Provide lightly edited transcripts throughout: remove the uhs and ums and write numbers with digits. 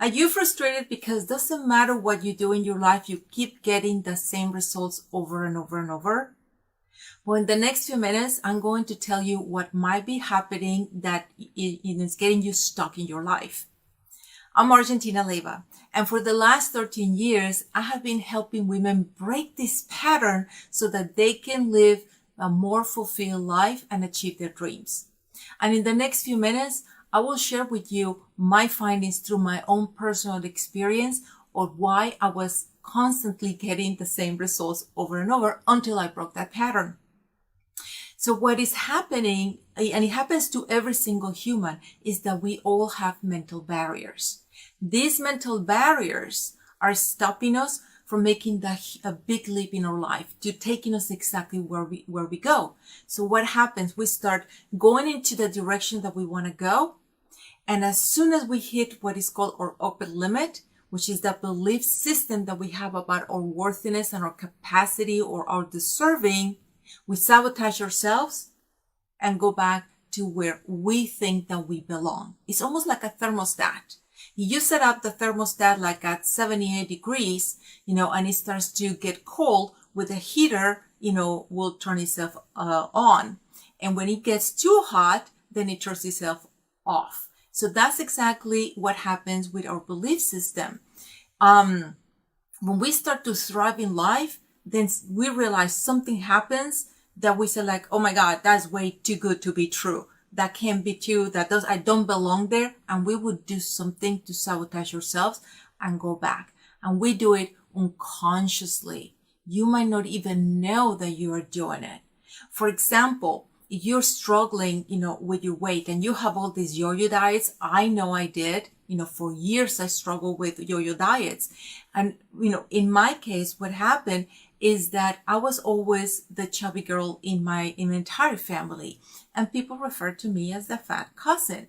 Are you frustrated because doesn't matter what you do in your life, you keep getting the same results over and over and over? Well, in the next few minutes, I'm going to tell you what might be happening that is getting you stuck in your life. I'm Argentina Leyva, and for the last 13 years, I have been helping women break this pattern so that they can live a more fulfilled life and achieve their dreams. And in the next few minutes, I will share with you my findings through my own personal experience of why I was constantly getting the same results over and over until I broke that pattern. So what is happening, and it happens to every single human, is that we all have mental barriers. These mental barriers are stopping us from making a big leap in our life, to taking us exactly where we go. So what happens? We start going into the direction that we want to go. And as soon as we hit what is called our upper limit, which is the belief system that we have about our worthiness and our capacity or our deserving, we sabotage ourselves and go back to where we think that we belong. It's almost like a thermostat. You set up the thermostat like at 78 degrees, and it starts to get cold with a heater, will turn itself on. And when it gets too hot, then it turns itself off. So that's exactly what happens with our belief system. When we start to thrive in life, then we realize something happens that we say like, oh my God, that's way too good to be true. That can't be true. I don't belong there. And we would do something to sabotage ourselves and go back. And we do it unconsciously. You might not even know that you are doing it. For example, if you're struggling, with your weight and you have all these yo-yo diets, I know I did. For years I struggled with yo-yo diets. And, in my case, what happened is that I was always the chubby girl in my entire family. And people referred to me as the fat cousin.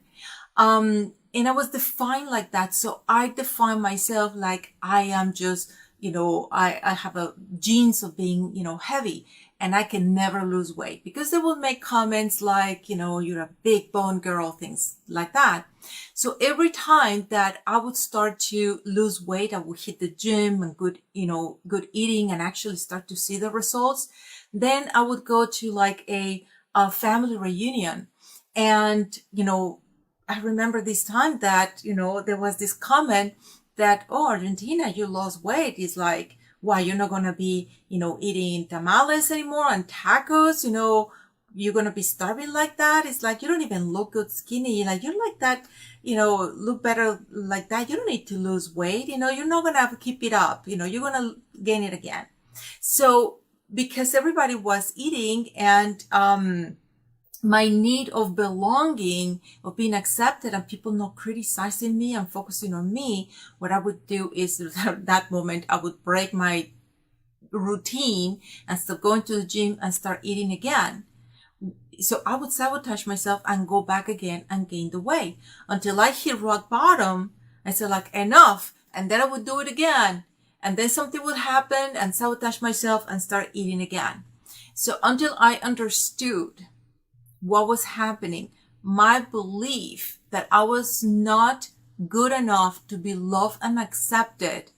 And I was defined like that. So I define myself like I am just, I have a genes of being, heavy. And I can never lose weight because they will make comments like, you're a big bone girl, things like that. So every time that I would start to lose weight, I would hit the gym and good eating and actually start to see the results. Then I would go to like a family reunion. And, I remember this time that, there was this comment that, oh, Argentina, you lost weight. It's like, why, you're not going to be, eating tamales anymore and tacos, you're going to be starving like that. It's like, you don't even look good skinny. Like, you're like that, look better like that. You don't need to lose weight. You're not going to keep it up. You're going to gain it again. So because everybody was eating and, my need of belonging, of being accepted and people not criticizing me and focusing on me, what I would do is at that moment, I would break my routine and stop going to the gym and start eating again. So I would sabotage myself and go back again and gain the weight until I hit rock bottom. I said like, enough. And then I would do it again. And then something would happen and sabotage myself and start eating again. So until I understood what was happening, my belief that I was not good enough to be loved and accepted,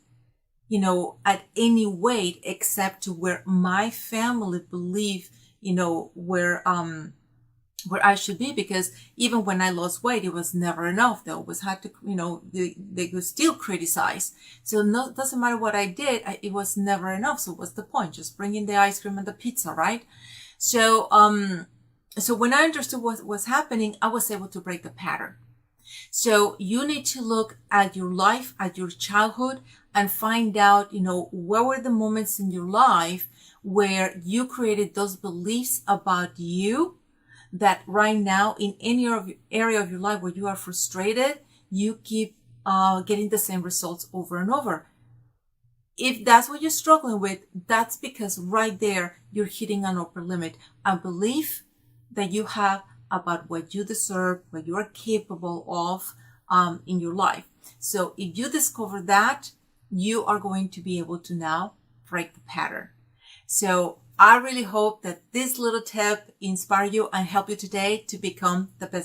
at any weight except to where my family believed, where I should be, because even when I lost weight, it was never enough. They always had to, they would still criticize. So it doesn't matter what I did, it was never enough. So what's the point? Just bring in the ice cream and the pizza, right? So when I understood what was happening, I was able to break the pattern. So you need to look at your life, at your childhood, and find out, what were the moments in your life where you created those beliefs about you that right now in any area of your life where you are frustrated, you keep getting the same results over and over. If that's what you're struggling with, that's because right there, you're hitting an upper limit, a belief that you have about what you deserve, what you are capable of in your life. So if you discover that, you are going to be able to now break the pattern. So I really hope that this little tip inspire you and help you today to become the best